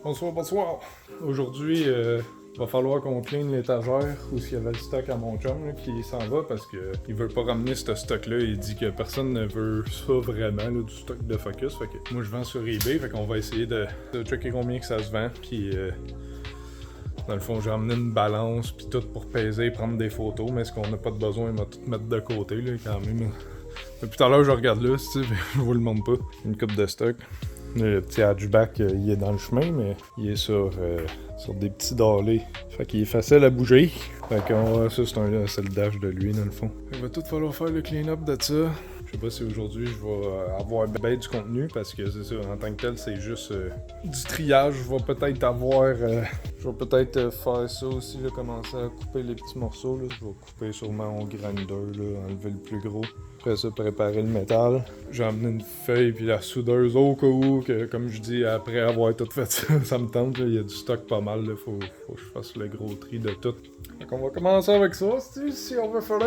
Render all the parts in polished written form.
Bonsoir, bonsoir. Aujourd'hui, va falloir qu'on clean l'étagère où il y avait le stock à mon chum là, qui s'en va parce que il veut pas ramener ce stock-là. Il dit que personne ne veut ça vraiment, là, du stock de Focus. Fait que moi, je vends sur eBay. Fait qu'on va essayer de checker combien que ça se vend. Puis, dans le fond, j'ai amené une balance puis tout pour peser et prendre des photos. Mais ce qu'on n'a pas de besoin, il va tout mettre de côté là, quand même. Depuis tout à l'heure, je regarde là, je vous le montre pas. Une coupe de stock. Le petit hatchback, il est dans le chemin, mais il est sur des petits dallés. Fait qu'il est facile à bouger. Fait que ça, c'est le dash de lui, dans le fond. Il va tout falloir faire le clean-up de ça. Je sais pas si aujourd'hui je vais avoir ben du contenu, parce que c'est ça, en tant que tel, c'est juste du triage. Je vais peut-être avoir... je vais peut-être faire ça aussi, là, commencer à couper les petits morceaux. Là. Je vais couper sûrement au grinder, là, enlever le plus gros. Après ça, préparer le métal. J'ai emmené une feuille puis la soudeuse au cas où, que, comme je dis, après avoir tout fait ça, ça me tente. Il y a du stock pas mal. Là. Faut que je fasse le gros tri de tout. Donc on va commencer avec ça, si on veut faire.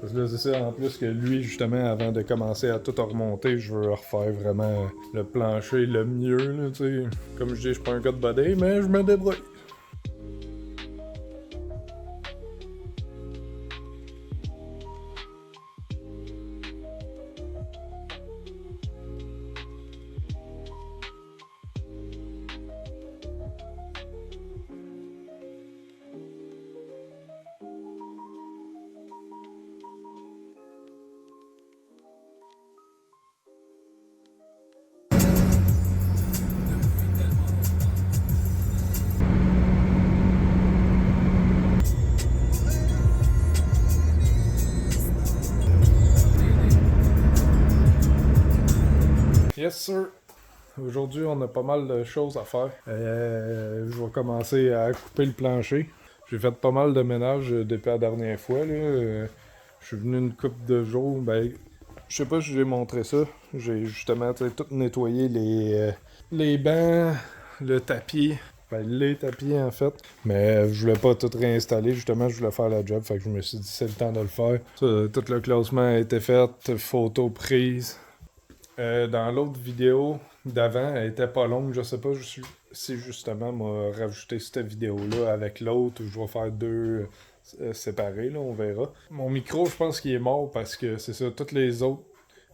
Parce que là, c'est ça, en plus que lui, justement, avant de commencer à tout remonter, je veux refaire vraiment le plancher le mieux, là, tu sais. Comme je dis, je suis pas un gars de body, mais je me débrouille. Yes, sir. Aujourd'hui, on a pas mal de choses à faire. Je vais commencer à couper le plancher. J'ai fait pas mal de ménage depuis la dernière fois. Là. Je suis venu une couple de jours. Ben, je sais pas si j'ai montré ça. J'ai justement tout nettoyé les bancs, le tapis. Ben, les tapis en fait. Mais je voulais pas tout réinstaller. Justement, je voulais faire la job. Fait que je me suis dit c'est le temps de le faire. Tout le classement a été fait. Photos prises. Dans l'autre vidéo d'avant, elle était pas longue. Je sais pas si justement m'a rajouté cette vidéo-là avec l'autre ou je vais faire deux séparés, là, on verra. Mon micro, je pense qu'il est mort parce que c'est ça, toutes les autres.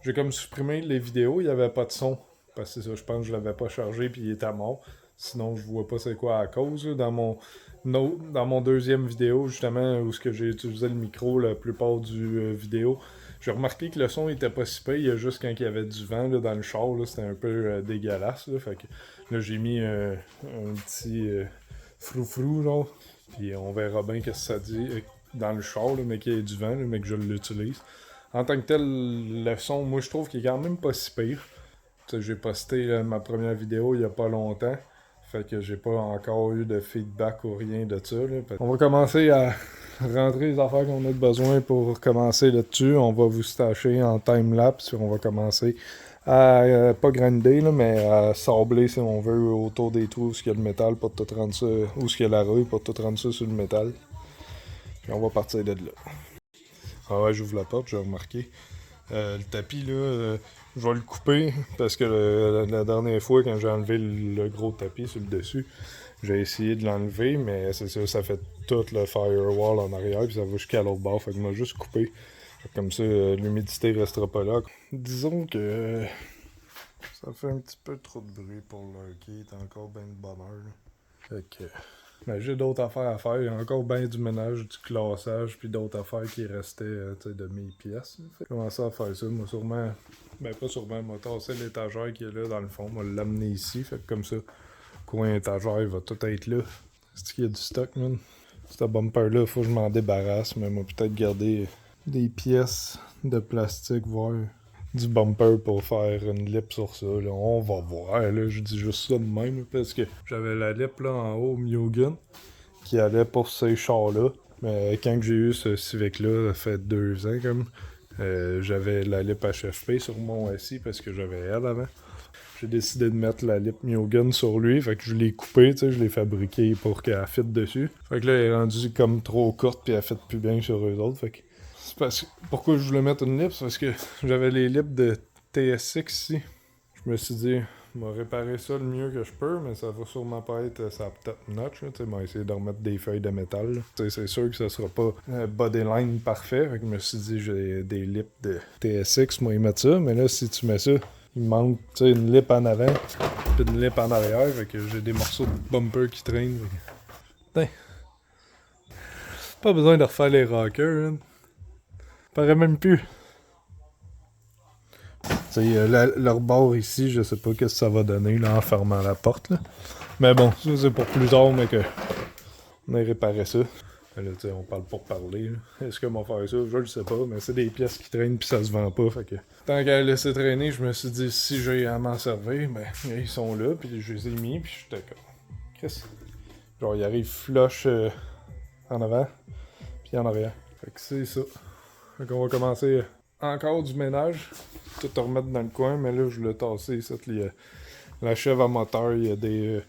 J'ai comme supprimé les vidéos, il n'y avait pas de son. Parce que c'est ça, je pense que je l'avais pas chargé puis il était mort. Sinon, je vois pas c'est quoi la cause. Là. Dans mon deuxième vidéo, justement, où j'ai utilisé le micro la plupart du vidéo, j'ai remarqué que le son était pas si pire, il y a juste quand il y avait du vent là, dans le char, là, c'était un peu dégueulasse. Là, fait que là j'ai mis un petit frou-frou, genre. Puis on verra bien ce que ça dit dans le char, là, mais qu'il y ait du vent, là, mais que je l'utilise. En tant que tel, le son, moi je trouve qu'il est quand même pas si pire. T'sais, j'ai posté ma première vidéo il y a pas longtemps. Fait que j'ai pas encore eu de feedback ou rien de ça. Là. On va commencer à rentrer les affaires qu'on a besoin pour commencer là-dessus. On va vous stacher en time-lapse. On va commencer à pas grinder, là, mais à sabler si on veut autour des trous où il y a le métal pour tout rendre ça. Où il y a la rouille pour tout rendre ça sur le métal. Puis on va partir de là. Ah ouais, j'ouvre la porte, j'ai remarqué. Le tapis, là, je vais le couper parce que la dernière fois, quand j'ai enlevé le gros tapis sur le dessus, j'ai essayé de l'enlever, mais c'est ça, ça fait tout le firewall en arrière, puis ça va jusqu'à l'autre bord. Fait que moi, juste coupé. Comme ça, l'humidité restera pas là. Disons que ça fait un petit peu trop de bruit pour le qui est encore bien de bonheur. Là. Fait que. Ben, j'ai d'autres affaires à faire. Il y a encore bien du ménage, du classage, puis d'autres affaires qui restaient de mes pièces. Fait commencer à faire ça. Moi, sûrement. Ben, pas sûrement. Moi, tasser l'étagère qui est là dans le fond. Moi, l'amener ici. Fait que comme ça, coin étagère, il va tout être là. C'est qu'il y a du stock, man. Ce bumper-là, faut que je m'en débarrasse. Mais moi, peut-être garder des pièces de plastique, voire du bumper pour faire une lip sur ça. Là. On va voir. Là, je dis juste ça de même parce que j'avais la lip là en haut au Mugen qui allait pour ces chars-là. Mais quand j'ai eu ce Civic-là, ça fait 2 ans comme, j'avais la lip HFP sur mon SI parce que j'avais elle avant. J'ai décidé de mettre la lip Mugen sur lui, fait que je l'ai coupé, tu sais, je l'ai fabriqué pour qu'elle fitte dessus. Fait que là, elle est rendue comme trop courte puis elle fit plus bien sur eux autres, fait que pourquoi je voulais mettre une lip, c'est parce que j'avais les lips de TSX ici. Je me suis dit, Je vais réparer ça le mieux que je peux, mais ça va sûrement pas être sa top notch. Je vais essayer de remettre des feuilles de métal. C'est sûr que ça sera pas bodyline parfait. Fait que je me suis dit, j'ai des lips de TSX, moi, ils mettent ça. Mais là, si tu mets ça, il manque une lip en avant, puis une lip en arrière. Fait que j'ai des morceaux de bumper qui traînent. Putain. Pas besoin de refaire les rockers. Hein. Paraît même plus. Leur bord ici, je sais pas ce que ça va donner là, en fermant la porte. Là. Mais bon, ça c'est pour plus tard, mais que on ait réparé ça. Là, on parle pour parler. Est-ce qu'on va faire ça? Je le sais pas, mais c'est des pièces qui traînent puis ça se vend pas. Fait que tant qu'à laisser traîner, je me suis dit si j'ai à m'en servir, ben ils sont là, puis je les ai mis, puis j'étais comme. Qu'est-ce? Genre, ils arrivent flush en avant, puis en arrière. Fait que c'est ça. Fait qu'on va commencer encore du ménage. Tout à remettre dans le coin, mais là, je voulais tasser. La chèvre à moteur, il y a des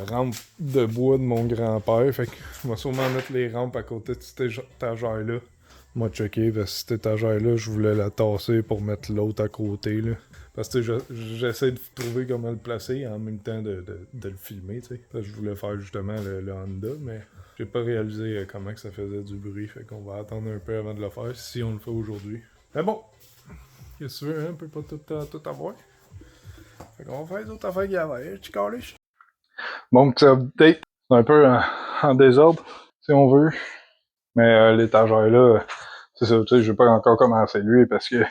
rampes de bois de mon grand-père. Fait que je vais sûrement mettre les rampes à côté de cette étagère-là. Moi, checker, parce que cette étagère-là, je voulais la tasser pour mettre l'autre à côté. Là. Parce que j'essaie de trouver comment le placer en même temps de le filmer. T'sais. Je voulais faire justement le Honda, mais j'ai pas réalisé comment que ça faisait du bruit. Fait qu'on va attendre un peu avant de le faire si on le fait aujourd'hui. Mais bon, qu'est-ce que tu veux, hein? On peut pas tout avoir. Fait qu'on va faire les autres affaires qu'il y avait. Tu caliches? Bon, petit update. C'est un peu en désordre, si on veut. Mais l'étagère là, c'est ça, tu sais, je vais pas encore commencer lui parce que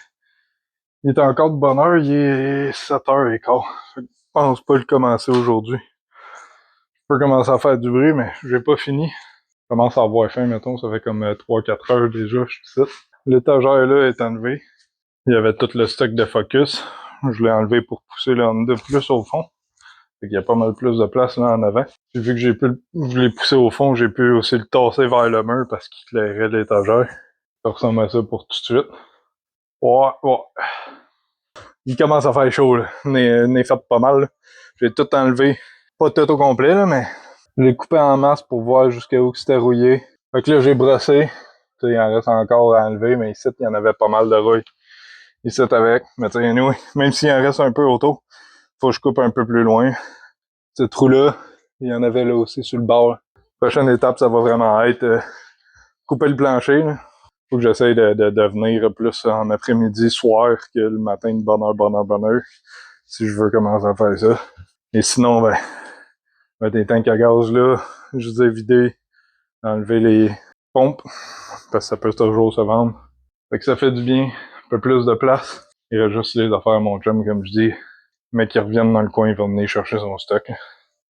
il est encore de bonne heure, il est 7h15. Fait que je pense pas le commencer aujourd'hui. Je peux commencer à faire du bruit, mais j'ai pas fini. Je commence à avoir faim, mettons, ça fait comme 3-4 heures déjà, je suis ici. L'étagère là est enlevée. Il y avait tout le stock de Focus. Je l'ai enlevé pour pousser le Honda plus au fond. Fait qu'il y a pas mal plus de place là en avant. Puis vu que je l'ai poussé au fond, j'ai pu aussi le tasser vers le mur parce qu'il éclairait l'étagère. Ça ressemble à ça pour tout de suite. Ouais. Il commence à faire chaud là. On est fait pas mal. J'ai tout enlevé. Pas tout au complet là, mais je l'ai coupé en masse pour voir jusqu'à où c'était rouillé. Fait que là j'ai brossé. Il en reste encore à enlever, mais ici il y en avait pas mal de rouille. Ici avec. Mais tu sais, anyway, même s'il en reste un peu autour, faut que je coupe un peu plus loin. Ce trou-là, il y en avait là aussi sur le bord. Prochaine étape, ça va vraiment être couper le plancher. Là. Faut que j'essaye de venir plus en après-midi, soir, que le matin de bonne heure, si je veux commencer à faire ça. Et sinon, des tanks à gaz là, je les ai vidés, enlever les pompes, parce que ça peut toujours se vendre. Fait que ça fait du bien, un peu plus de place. Il reste juste les affaires à mon chum, comme je dis. Mais qui reviennent dans le coin, il va venir chercher son stock.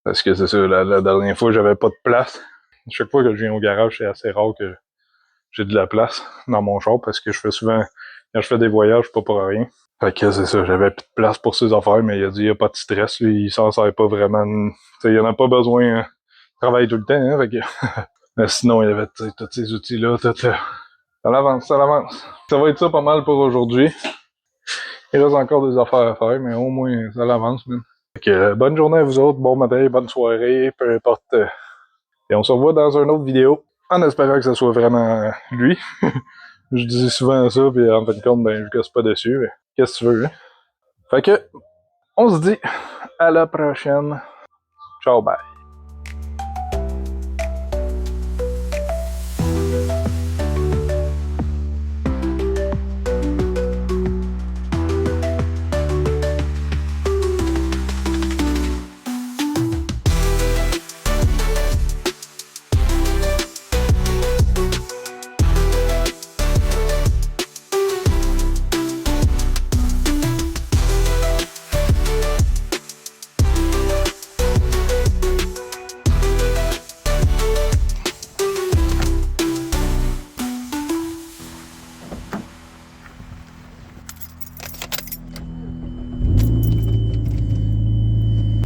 Parce que c'est ça, la dernière fois, j'avais pas de place. Chaque fois que je viens au garage, c'est assez rare que j'ai de la place dans mon char parce que je fais souvent, quand je fais des voyages, pas pour rien. Fait que c'est ça, j'avais plus de place pour ces affaires, mais il a dit, il y a pas de stress, lui, il s'en sert pas vraiment. Il en a pas besoin, il travaille tout le temps, hein, fait que... mais sinon, il y avait tous ces outils-là, tout ça l'avance. Ça va être ça pas mal pour aujourd'hui. Il reste encore des affaires à faire, mais au moins, ça l'avance, man. Fait que, bonne journée à vous autres, bon matin, bonne soirée, peu importe. Et on se revoit dans une autre vidéo, en espérant que ce soit vraiment lui. Je dis souvent ça, puis en fin de compte, je gosse pas dessus, mais qu'est-ce que tu veux, hein? Fait que, on se dit à la prochaine. Ciao, bye.